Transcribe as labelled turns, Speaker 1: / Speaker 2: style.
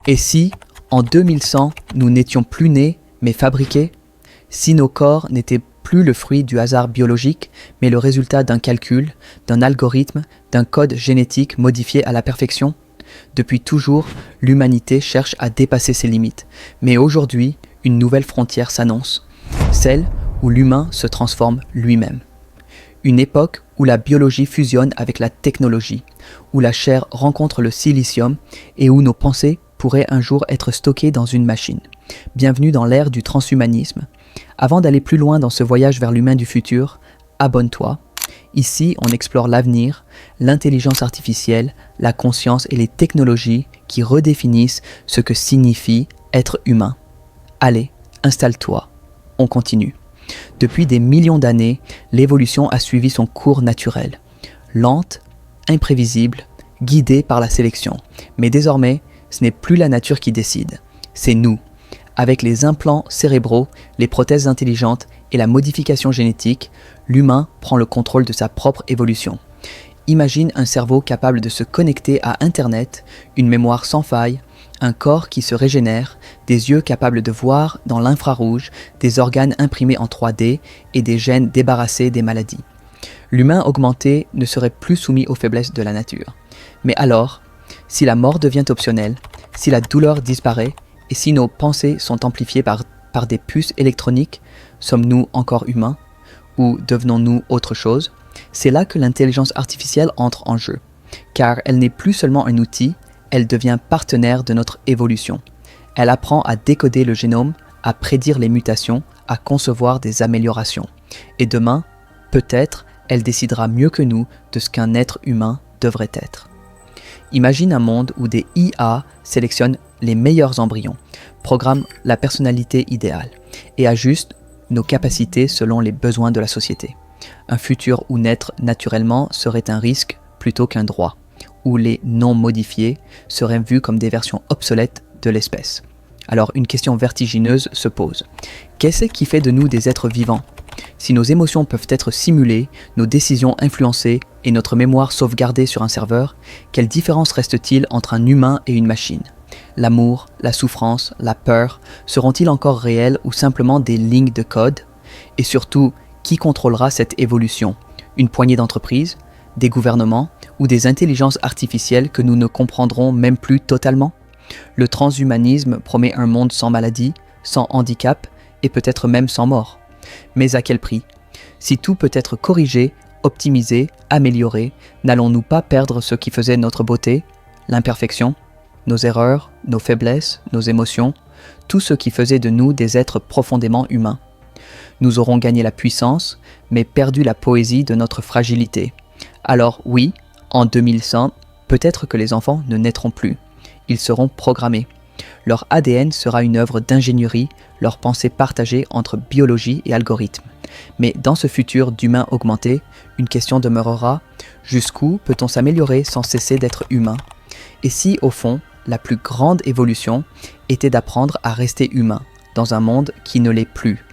Speaker 1: Et si, en 2100, nous n'étions plus nés, mais fabriqués? Si nos corps n'étaient plus le fruit du hasard biologique, mais le résultat d'un calcul, d'un algorithme, d'un code génétique modifié à la perfection? Depuis toujours, l'humanité cherche à dépasser ses limites. Mais aujourd'hui, une nouvelle frontière s'annonce, celle où l'humain se transforme lui-même. Une époque où la biologie fusionne avec la technologie, où la chair rencontre le silicium et où nos pensées pourraient un jour être stockées dans une machine. Bienvenue dans l'ère du transhumanisme. Avant d'aller plus loin dans ce voyage vers l'humain du futur, abonne-toi. Ici, on explore l'avenir, l'intelligence artificielle, la conscience et les technologies qui redéfinissent ce que signifie être humain. Allez, installe-toi. On continue. Depuis des millions d'années, l'évolution a suivi son cours naturel. Lente, imprévisible, guidée par la sélection. Mais désormais, ce n'est plus la nature qui décide. C'est nous. Avec les implants cérébraux, les prothèses intelligentes et la modification génétique, l'humain prend le contrôle de sa propre évolution. Imagine un cerveau capable de se connecter à Internet, une mémoire sans faille, un corps qui se régénère, des yeux capables de voir dans l'infrarouge, des organes imprimés en 3D et des gènes débarrassés des maladies. L'humain augmenté ne serait plus soumis aux faiblesses de la nature. Mais alors, si la mort devient optionnelle, si la douleur disparaît, et si nos pensées sont amplifiées par des puces électroniques, sommes-nous encore humains? Ou devenons-nous autre chose? C'est là que l'intelligence artificielle entre en jeu. Car elle n'est plus seulement un outil, elle devient partenaire de notre évolution. Elle apprend à décoder le génome, à prédire les mutations, à concevoir des améliorations. Et demain, peut-être, elle décidera mieux que nous de ce qu'un être humain devrait être. Imagine un monde où des IA sélectionnent les meilleurs embryons, programment la personnalité idéale et ajustent nos capacités selon les besoins de la société. Un futur où naître naturellement serait un risque plutôt qu'un droit, où les non modifiés seraient vus comme des versions obsolètes de l'espèce. Alors une question vertigineuse se pose. Qu'est-ce qui fait de nous des êtres vivants? Si nos émotions peuvent être simulées, nos décisions influencées et notre mémoire sauvegardée sur un serveur, quelle différence reste-t-il entre un humain et une machine? L'amour, la souffrance, la peur, seront-ils encore réels ou simplement des lignes de code? Et surtout, qui contrôlera cette évolution? Une poignée d'entreprises, des gouvernements ou des intelligences artificielles que nous ne comprendrons même plus totalement? Le transhumanisme promet un monde sans maladie, sans handicap et peut-être même sans mort. Mais à quel prix? Si tout peut être corrigé, optimisé, amélioré, n'allons-nous pas perdre ce qui faisait notre beauté, l'imperfection, nos erreurs, nos faiblesses, nos émotions, tout ce qui faisait de nous des êtres profondément humains? Nous aurons gagné la puissance, mais perdu la poésie de notre fragilité. Alors oui, en 2100, peut-être que les enfants ne naîtront plus. Ils seront programmés. Leur ADN sera une œuvre d'ingénierie, leur pensée partagée entre biologie et algorithme. Mais dans ce futur d'humain augmenté, une question demeurera, jusqu'où peut-on s'améliorer sans cesser d'être humain? Et si, au fond, la plus grande évolution était d'apprendre à rester humain, dans un monde qui ne l'est plus?